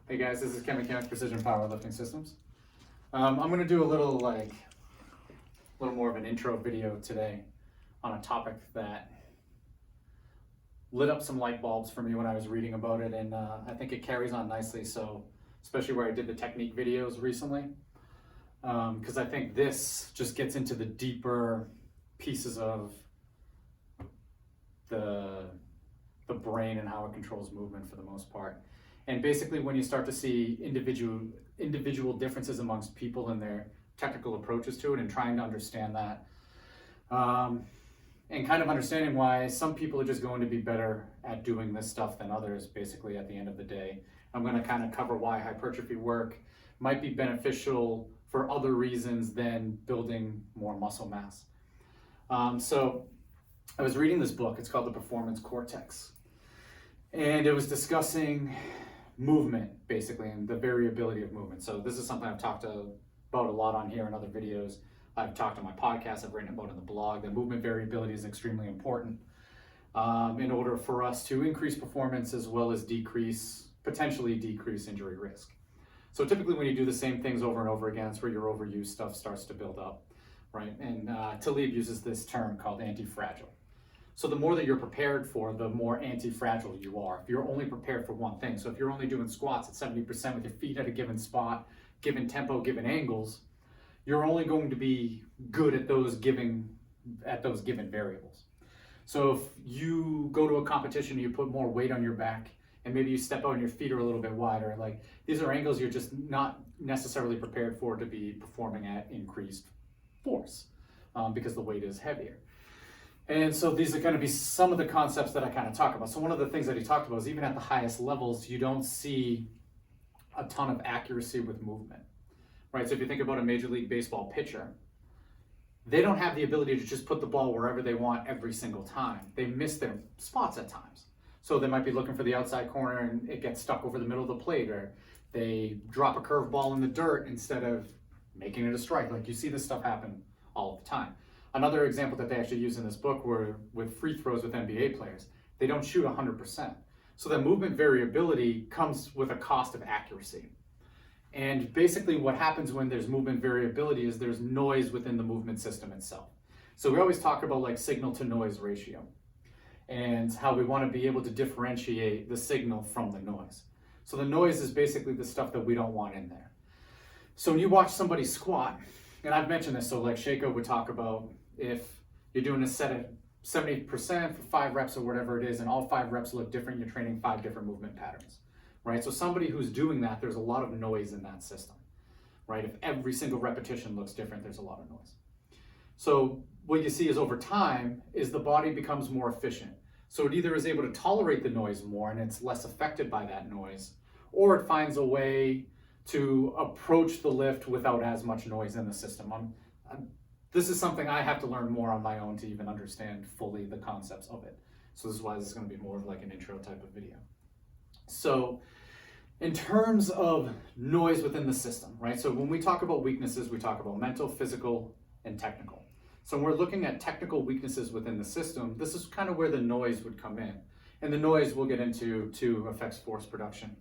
Hey guys, this is Ken Mechanic Precision Powerlifting Systems. I'm going to do a little more of an intro video today on a topic that lit up some light bulbs for me when I was reading about it, and I think it carries on nicely. So, especially where I did the technique videos recently, because I think this just gets into the deeper pieces of the brain and how it controls movement for the most part. And basically, when you start to see individual differences amongst people and their technical approaches to it, and trying to understand that, and kind of understanding why some people are just going to be better at doing this stuff than others, basically, at the end of the day. I'm going to kind of cover why hypertrophy work might be beneficial for other reasons than building more muscle mass. So I was reading this book. It's called The Performance Cortex. And it was discussing movement, basically, and the variability of movement. So this is something I've talked about a lot on here in other videos. I've talked on my podcast, I've written about in the blog, that movement variability is extremely important in order for us to increase performance as well as potentially decrease injury risk. So typically when you do the same things over and over again, it's where your overuse stuff starts to build up, right? And Talib uses this term called anti-fragile. So the more that you're prepared for, the more anti-fragile you are. If you're only prepared for one thing, so if you're only doing squats at 70% with your feet at a given spot, given tempo, given angles, you're only going to be good at those given variables. So if you go to a competition and you put more weight on your back, and maybe you step out and your feet are a little bit wider, like these are angles you're just not necessarily prepared for to be performing at increased force because the weight is heavier. And so these are going to be some of the concepts that I kind of talk about. So one of the things that he talked about is even at the highest levels, you don't see a ton of accuracy with movement, right? So if you think about a Major League Baseball pitcher, they don't have the ability to just put the ball wherever they want every single time. They miss their spots at times. So they might be looking for the outside corner and it gets stuck over the middle of the plate, or they drop a curveball in the dirt instead of making it a strike. Like you see this stuff happen all the time. Another example that they actually use in this book were with free throws with NBA players. They don't shoot 100%. So the movement variability comes with a cost of accuracy. And basically what happens when there's movement variability is there's noise within the movement system itself. So we always talk about like signal to noise ratio and how we want to be able to differentiate the signal from the noise. So the noise is basically the stuff that we don't want in there. So when you watch somebody squat, and I've mentioned this, so like Shaco would talk about if you're doing a set at 70% for 5 reps or whatever it is, and all 5 reps look different, you're training 5 different movement patterns, right? So somebody who's doing that, there's a lot of noise in that system, right? If every single repetition looks different, there's a lot of noise. So what you see is over time is the body becomes more efficient. So it either is able to tolerate the noise more and it's less affected by that noise, or it finds a way to approach the lift without as much noise in the system. This is something I have to learn more on my own to even understand fully the concepts of it. So this is why this is going to be more of like an intro type of video. So in terms of noise within the system, right? So when we talk about weaknesses, we talk about mental, physical, and technical. So when we're looking at technical weaknesses within the system, this is kind of where the noise would come in. And the noise we'll get into too affects force production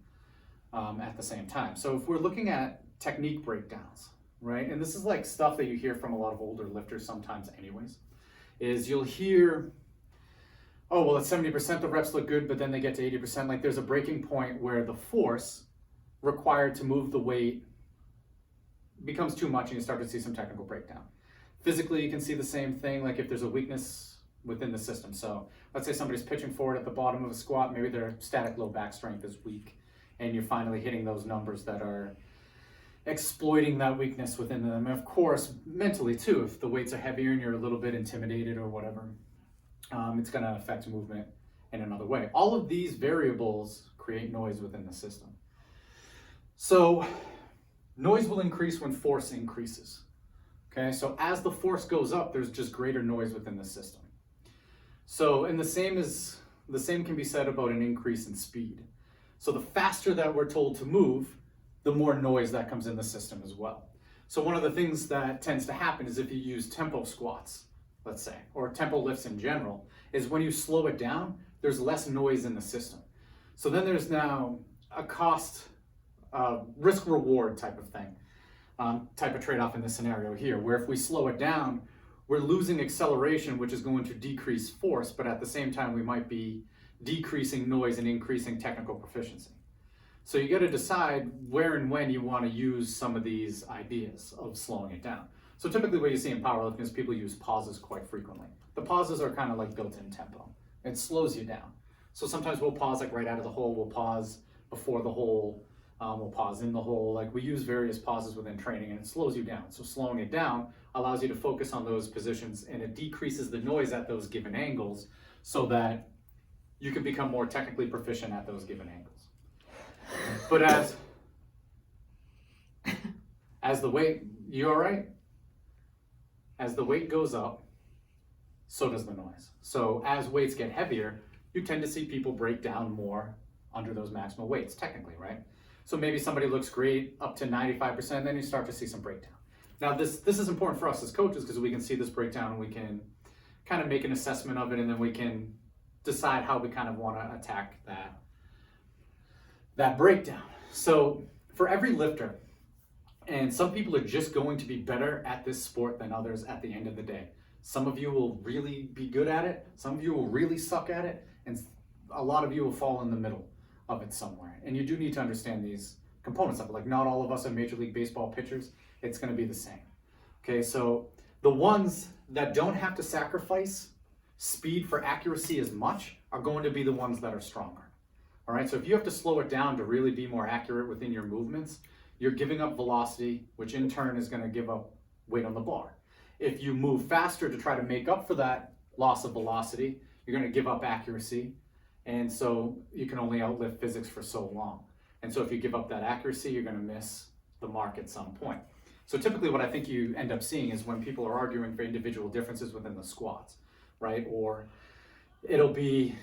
at the same time. So if we're looking at technique breakdowns, right? And this is like stuff that you hear from a lot of older lifters sometimes anyways, is you'll hear, oh, well, at 70% the reps look good, but then they get to 80%. Like there's a breaking point where the force required to move the weight becomes too much and you start to see some technical breakdown. Physically, you can see the same thing, like if there's a weakness within the system. So let's say somebody's pitching forward at the bottom of a squat, maybe their static low back strength is weak, and you're finally hitting those numbers that are exploiting that weakness within them. And of course, mentally too, if the weights are heavier and you're a little bit intimidated or whatever, it's going to affect movement in another way. All of these variables create noise within the system. So noise will increase when force increases. Okay, so as the force goes up, there's just greater noise within the system. So, and the same can be said about an increase in speed. So the faster that we're told to move, the more noise that comes in the system as well. So one of the things that tends to happen is if you use tempo squats, let's say, or tempo lifts in general, is when you slow it down, there's less noise in the system. So then there's now a cost risk reward type of thing, type of trade-off in this scenario here, where if we slow it down, we're losing acceleration, which is going to decrease force, but at the same time, we might be decreasing noise and increasing technical proficiency. So you got to decide where and when you want to use some of these ideas of slowing it down. So typically what you see in powerlifting is people use pauses quite frequently. The pauses are kind of like built-in tempo. It slows you down. So sometimes we'll pause like right out of the hole, we'll pause before the hole, we'll pause in the hole. Like we use various pauses within training and it slows you down. So slowing it down allows you to focus on those positions and it decreases the noise at those given angles so that you can become more technically proficient at those given angles. But as the weight, you all right? As the weight goes up, so does the noise. So as weights get heavier, you tend to see people break down more under those maximal weights, technically, right? So maybe somebody looks great up to 95%, then you start to see some breakdown. Now this is important for us as coaches because we can see this breakdown and we can kind of make an assessment of it and then we can decide how we kind of want to attack that breakdown. So for every lifter, and some people are just going to be better at this sport than others at the end of the day. Some of you will really be good at it, some of you will really suck at it, and a lot of you will fall in the middle of it somewhere. And you do need to understand these components of it. Like not all of us are Major League Baseball pitchers, it's going to be the same. Okay, so the ones that don't have to sacrifice speed for accuracy as much are going to be the ones that are stronger. All right, so if you have to slow it down to really be more accurate within your movements, you're giving up velocity, which in turn is going to give up weight on the bar. If you move faster to try to make up for that loss of velocity, you're going to give up accuracy, and so you can only outlift physics for so long. And so if you give up that accuracy, you're going to miss the mark at some point. So typically what I think you end up seeing is when people are arguing for individual differences within the squats, right? Or it'll be,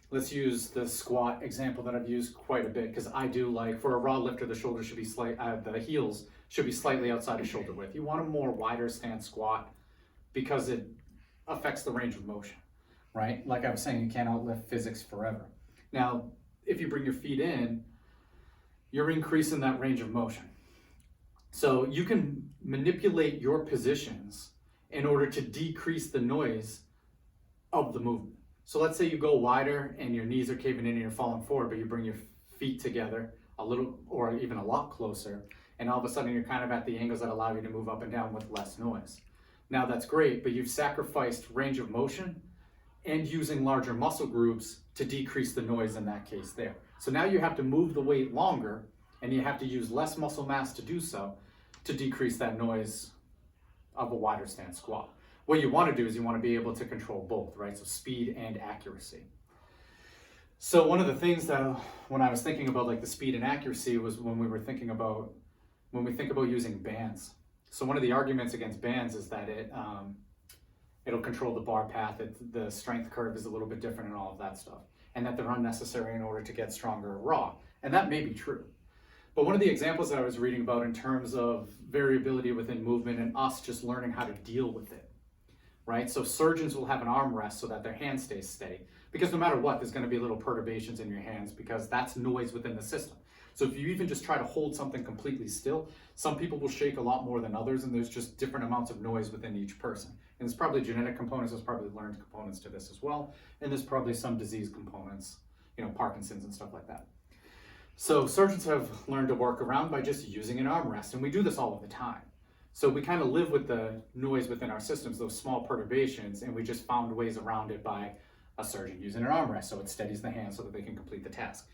let's use the squat example that I've used quite a bit because I do like, for a raw lifter, the shoulders should be the heels should be slightly outside of shoulder width. You want a more wider stance squat because it affects the range of motion, right? Like I was saying, you can't outlift physics forever. Now, if you bring your feet in, you're increasing that range of motion. So you can manipulate your positions in order to decrease the noise of the movement. So let's say you go wider and your knees are caving in and you're falling forward, but you bring your feet together a little or even a lot closer, and all of a sudden you're kind of at the angles that allow you to move up and down with less noise. Now that's great, but you've sacrificed range of motion and using larger muscle groups to decrease the noise in that case there. So now you have to move the weight longer and you have to use less muscle mass to do so to decrease that noise of a wider stance squat. What you want to do is you want to be able to control both, right? So speed and accuracy. So one of the things that when I was thinking about like the speed and accuracy was when we think about using bands. So one of the arguments against bands is that it'll control the bar path, the strength curve is a little bit different and all of that stuff, and that they're unnecessary in order to get stronger raw. And that may be true. But one of the examples that I was reading about in terms of variability within movement and us just learning how to deal with it, right? So surgeons will have an arm rest so that their hand stays steady, because no matter what, there's going to be little perturbations in your hands because that's noise within the system. So if you even just try to hold something completely still, some people will shake a lot more than others, and there's just different amounts of noise within each person. And there's probably genetic components, there's probably learned components to this as well, and there's probably some disease components, Parkinson's and stuff like that. So surgeons have learned to work around by just using an arm rest, and we do this all of the time. So we kind of live with the noise within our systems, those small perturbations, and we just found ways around it by a surgeon using an arm rest so it steadies the hand so that they can complete the task.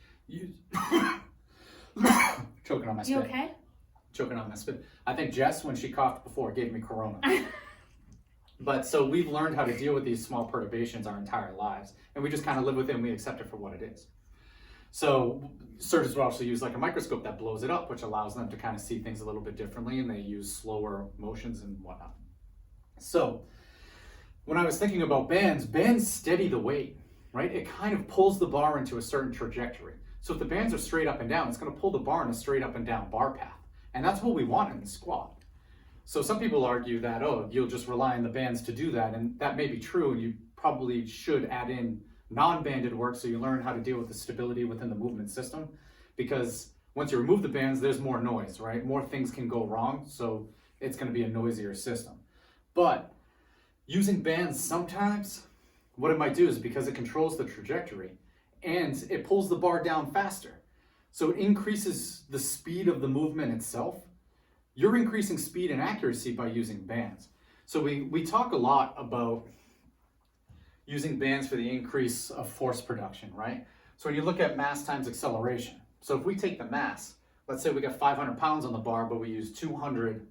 Choking on my spit. You okay? Choking on my spit. I think Jess, when she coughed before, gave me corona. But so we've learned how to deal with these small perturbations our entire lives, and we just kind of live with it and we accept it for what it is. So surgeons will also use like a microscope that blows it up, which allows them to kind of see things a little bit differently, and they use slower motions and whatnot. So when I was thinking about bands steady the weight, right? It kind of pulls the bar into a certain trajectory. So if the bands are straight up and down, it's going to pull the bar in a straight up and down bar path. And that's what we want in the squat. So some people argue that, you'll just rely on the bands to do that. And that may be true. And you probably should add in non-banded work so you learn how to deal with the stability within the movement system. Because Once you remove the bands, there's more noise, right? More things can go wrong, so it's going to be a noisier system. But using bands sometimes, what it might do is because it controls the trajectory and it pulls the bar down faster. So it increases the speed of the movement itself. You're increasing speed and accuracy by using bands. So we talk a lot about using bands for the increase of force production, right? So when you look at mass times acceleration, so if we take the mass, let's say we got 500 pounds on the bar, but we use 200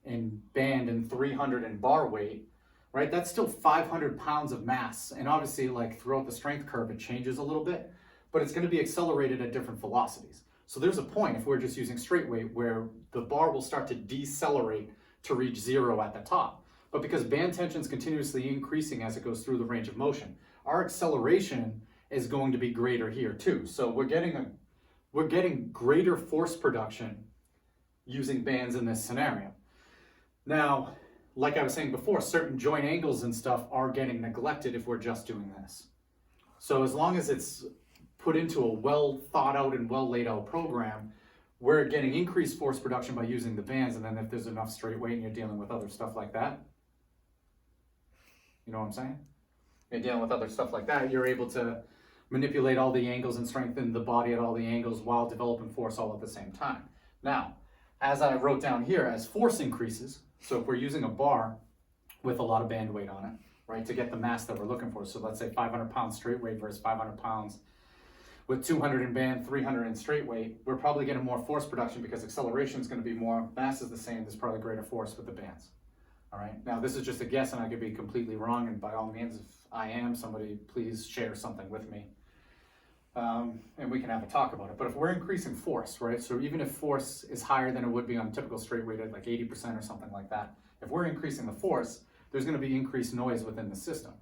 in band and 300 in bar weight, right? That's still 500 pounds of mass. And obviously, like throughout the strength curve, it changes a little bit, but it's going to be accelerated at different velocities. So there's a point, if we're just using straight weight, where the bar will start to decelerate to reach 0 at the top. But because band tension is continuously increasing as it goes through the range of motion, our acceleration is going to be greater here too. So we're getting greater force production using bands in this scenario. Now, like I was saying before, certain joint angles and stuff are getting neglected if we're just doing this. So as long as it's put into a well thought out and well laid out program, we're getting increased force production by using the bands. And then if there's enough straight weight and you're dealing with other stuff like that, you know what I'm saying? You're dealing with other stuff like that, you're able to manipulate all the angles and strengthen the body at all the angles while developing force all at the same time. Now, as I wrote down here, as force increases, so if we're using a bar with a lot of band weight on it, right, to get the mass that we're looking for, so let's say 500 pounds straight weight versus 500 pounds with 200 in band, 300 in straight weight, we're probably getting more force production because acceleration is going to be more, mass is the same, there's probably greater force with the bands. All right, now this is just a guess and I could be completely wrong, and by all means, if I am, somebody please share something with me. And we can have a talk about it. But if we're increasing force, right, so even if force is higher than it would be on typical straight weight at like 80% or something like that, if we're increasing the force, there's going to be increased noise within the system.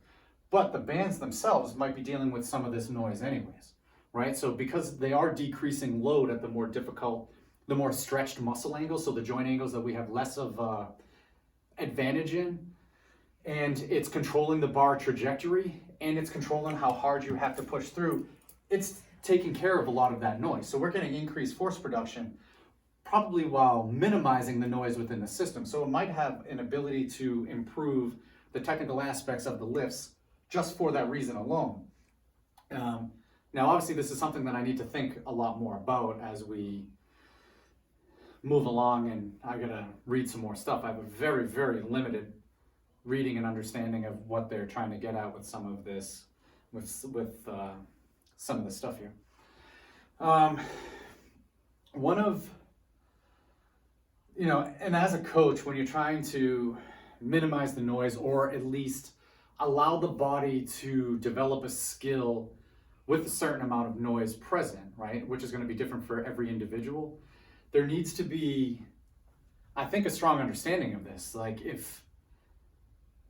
But the bands themselves might be dealing with some of this noise anyways, right? So because they are decreasing load at the more difficult, the more stretched muscle angles, so the joint angles that we have less of advantage in, and it's controlling the bar trajectory, and it's controlling how hard you have to push through, it's taking care of a lot of that noise. So we're getting increased force production probably while minimizing the noise within the system. So it might have an ability to improve the technical aspects of the lifts just for that reason alone. Now, obviously, this is something that I need to think a lot more about as we move along, and I gotta read some more stuff. I have a very, very limited reading and understanding of what they're trying to get at with some of this, with some of the stuff here. One of, and as a coach, when you're trying to minimize the noise or at least allow the body to develop a skill with a certain amount of noise present, right, which is going to be different for every individual, there needs to be, I think, a strong understanding of this. Like if,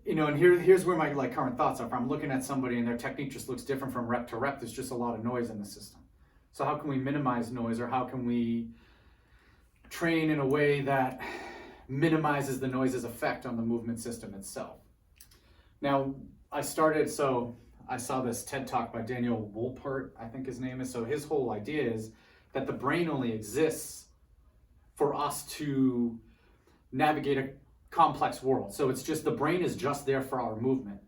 and here's where my current thoughts are. If I'm looking at somebody and their technique just looks different from rep to rep, there's just a lot of noise in the system. So how can we minimize noise, or how can we train in a way that minimizes the noise's effect on the movement system itself? Now, I saw this TED Talk by Daniel Wolpert, I think his name is. So his whole idea is that the brain only exists for us to navigate a complex world. So it's just, the brain is just there for our movement.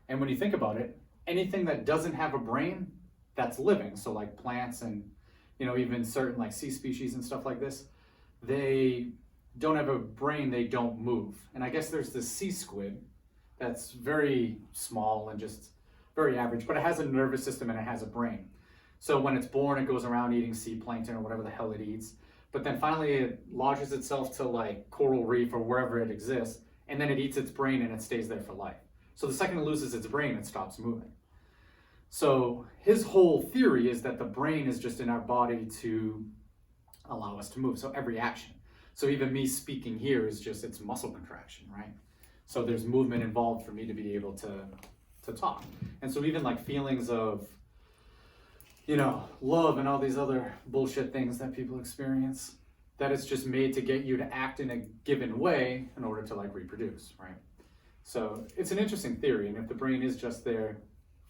And when you think about it, anything that doesn't have a brain that's living, so like plants and, even certain like sea species and stuff like this, they don't have a brain, they don't move. And I guess there's this sea squid that's very small and just very average, but it has a nervous system and it has a brain. So when it's born, it goes around eating sea plankton or whatever the hell it eats. But then finally it lodges itself to like coral reef or wherever it exists, and then it eats its brain and it stays there for life. So the second it loses its brain, it stops moving. So his whole theory is that the brain is just in our body to allow us to move. So every action. So even me speaking here is just, it's muscle contraction, right? So there's movement involved for me to be able to talk. And so even like feelings of, love and all these other bullshit things that people experience, that is just made to get you to act in a given way in order to like reproduce, right? So it's an interesting theory. And if the brain is just there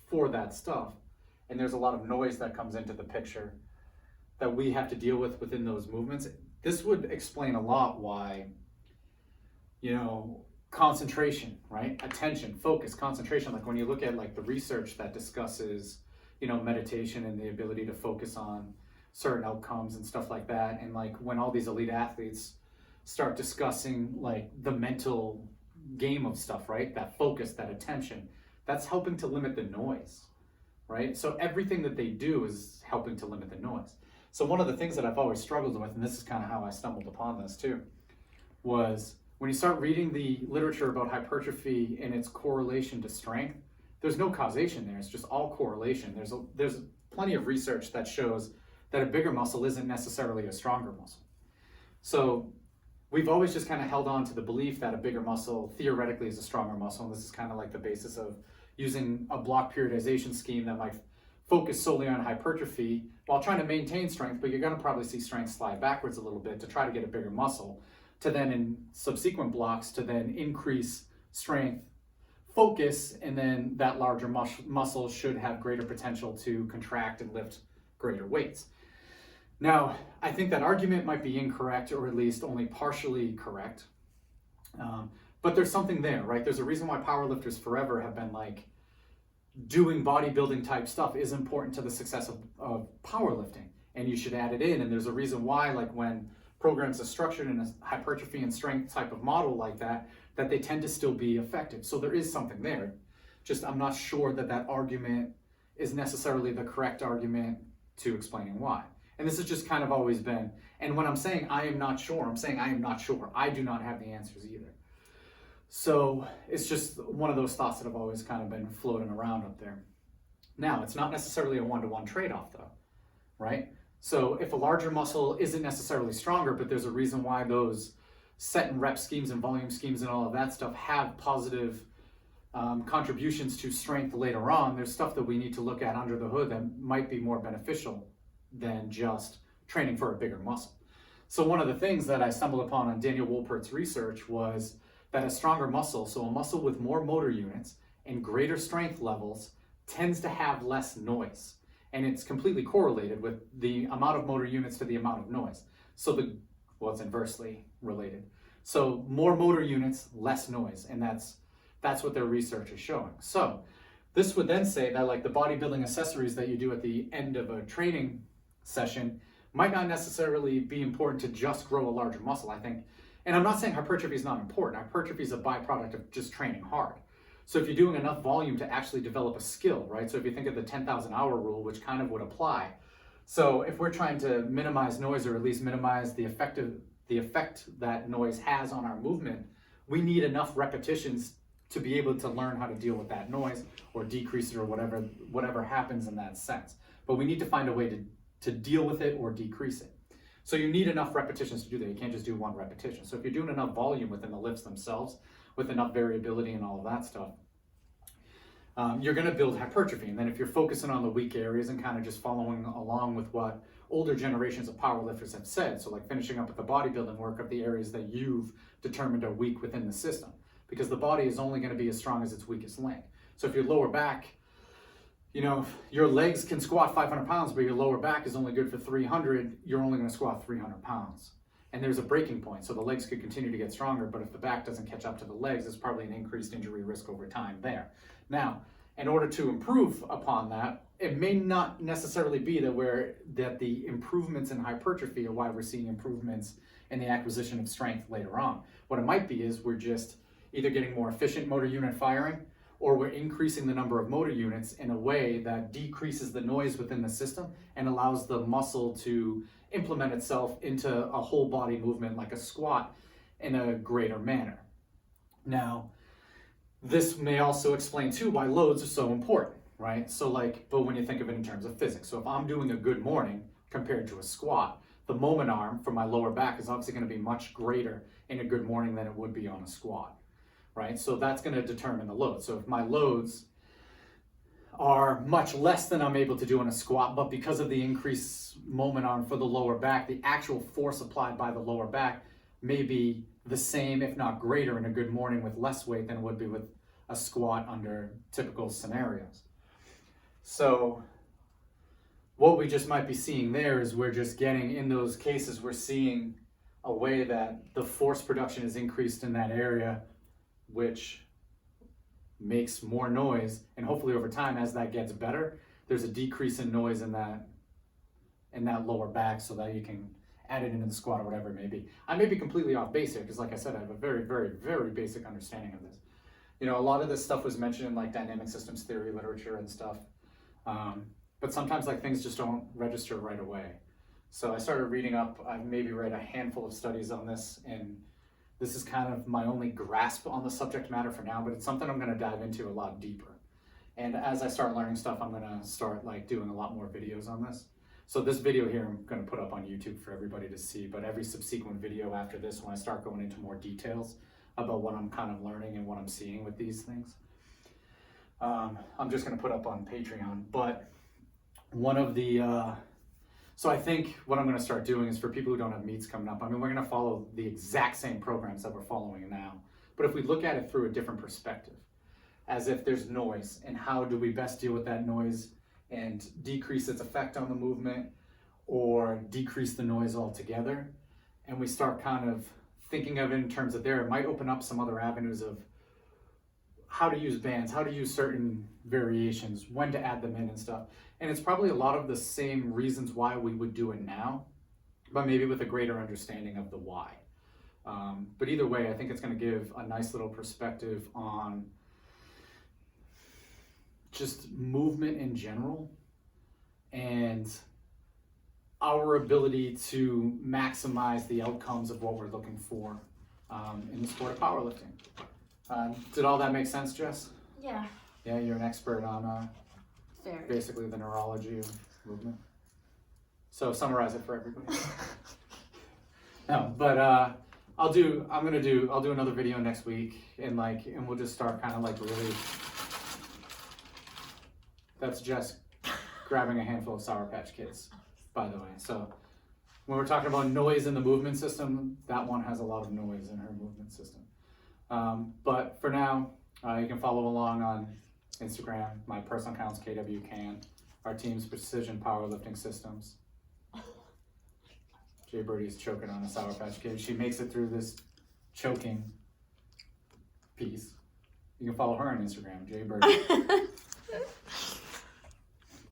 for that stuff, and there's a lot of noise that comes into the picture that we have to deal with within those movements, this would explain a lot why, concentration, right? Attention, focus, concentration. Like when you look at like the research that discusses, meditation and the ability to focus on certain outcomes and stuff like that. And like when all these elite athletes start discussing like the mental game of stuff, right? That focus, that attention, that's helping to limit the noise, right? So everything that they do is helping to limit the noise. So one of the things that I've always struggled with, and this is kind of how I stumbled upon this too, was when you start reading the literature about hypertrophy and its correlation to strength, there's no causation there. It's just all correlation. There's plenty of research that shows that a bigger muscle isn't necessarily a stronger muscle. So we've always just kind of held on to the belief that a bigger muscle theoretically is a stronger muscle. And this is kind of like the basis of using a block periodization scheme that might focus solely on hypertrophy while trying to maintain strength, but you're going to probably see strength slide backwards a little bit to try to get a bigger muscle, to then in subsequent blocks to then increase strength, focus, and then that larger muscle should have greater potential to contract and lift greater weights. Now, I think that argument might be incorrect, or at least only partially correct, but there's something there, right? There's a reason why powerlifters forever have been like, doing bodybuilding type stuff is important to the success of powerlifting, and you should add it in. And there's a reason why, like when programs are structured in a hypertrophy and strength type of model like that they tend to still be effective. So there is something there. Just I'm not sure that argument is necessarily the correct argument to explaining why. And this has just kind of always been, and when I'm saying I am not sure, I'm saying I am not sure. I do not have the answers either. So it's just one of those thoughts that have always kind of been floating around up there. Now, it's not necessarily a one-to-one trade-off though, right? So if a larger muscle isn't necessarily stronger, but there's a reason why those set and rep schemes and volume schemes and all of that stuff have positive contributions to strength later on, there's stuff that we need to look at under the hood that might be more beneficial than just training for a bigger muscle. So one of the things that I stumbled upon on Daniel Wolpert's research was that a stronger muscle, so a muscle with more motor units and greater strength levels, tends to have less noise. And it's completely correlated with the amount of motor units to the amount of noise. So it's inversely related. So more motor units, less noise, and that's what their research is showing. So this would then say that like the bodybuilding accessories that you do at the end of a training session might not necessarily be important to just grow a larger muscle. I think, and I'm not saying hypertrophy is not important. Hypertrophy is a byproduct of just training hard. So if you're doing enough volume to actually develop a skill, right? So if you think of the 10,000 hour rule, which kind of would apply. So if we're trying to minimize noise, or at least minimize the effect that noise has on our movement, we need enough repetitions to be able to learn how to deal with that noise or decrease it or whatever happens in that sense. But we need to find a way to deal with it or decrease it. So you need enough repetitions to do that. You can't just do one repetition. So if you're doing enough volume within the lifts themselves, with enough variability and all of that stuff, you're going to build hypertrophy. And then if you're focusing on the weak areas and kind of just following along with what older generations of powerlifters have said, so like finishing up with the bodybuilding work of the areas that you've determined are weak within the system, because the body is only going to be as strong as its weakest link. So if your lower back, your legs can squat 500 pounds, but your lower back is only good for 300, you're only going to squat 300 pounds. And there's a breaking point. So the legs could continue to get stronger, but if the back doesn't catch up to the legs, there's probably an increased injury risk over time there. Now, in order to improve upon that, it may not necessarily be that the improvements in hypertrophy are why we're seeing improvements in the acquisition of strength later on. What it might be is we're just either getting more efficient motor unit firing, or we're increasing the number of motor units in a way that decreases the noise within the system and allows the muscle to implement itself into a whole body movement like a squat in a greater manner. Now, this may also explain too why loads are so important, right? So but when you think of it in terms of physics, so if I'm doing a good morning compared to a squat, the moment arm for my lower back is obviously going to be much greater in a good morning than it would be on a squat, right? So that's going to determine the load. So if my loads are much less than I'm able to do in a squat, but because of the increased moment arm for the lower back, the actual force applied by the lower back may be the same, if not greater, in a good morning with less weight than it would be with a squat under typical scenarios. So what we just might be seeing there is we're just getting, in those cases, we're seeing a way that the force production is increased in that area, which makes more noise, and hopefully over time, as that gets better, there's a decrease in noise in that lower back, so that you can add it into the squat or whatever it may be. I may be completely off base here, because like I said, I have a very, very, very basic understanding of this. You know, a lot of this stuff was mentioned in like dynamic systems theory literature and stuff, but sometimes like things just don't register right away. So I started reading up. I've maybe read a handful of studies on this, and this is kind of my only grasp on the subject matter for now, but it's something I'm going to dive into a lot deeper. And as I start learning stuff, I'm going to start like doing a lot more videos on this. So this video here I'm going to put up on YouTube for everybody to see, but every subsequent video after this, when I start going into more details about what I'm kind of learning and what I'm seeing with these things, I'm just going to put up on Patreon. But one of the so I think what I'm going to start doing is, for people who don't have meets coming up, I mean, we're going to follow the exact same programs that we're following now, but if we look at it through a different perspective, as if there's noise, and how do we best deal with that noise and decrease its effect on the movement, or decrease the noise altogether, and we start kind of thinking of it in terms of there, it might open up some other avenues of how to use bands, how to use certain variations, when to add them in and stuff. And it's probably a lot of the same reasons why we would do it now, but maybe with a greater understanding of the why. But either way, I think it's going to give a nice little perspective on just movement in general and our ability to maximize the outcomes of what we're looking for in the sport of powerlifting. Did all that make sense, Jess? Yeah. Yeah, you're an expert on Very. basically the neurology of movement. So summarize it for everybody. No, but I'll do another video next week, and we'll just start kind of like really. That's Jess grabbing a handful of Sour Patch Kids, by the way. So when we're talking about noise in the movement system, that one has a lot of noise in her movement system. But for now, you can follow along on Instagram. My personal account's KWCan. Our team's Precision Powerlifting Systems. Jay Birdie's choking on a Sour Patch Kid. She makes it through this choking piece. You can follow her on Instagram, Jay Birdie.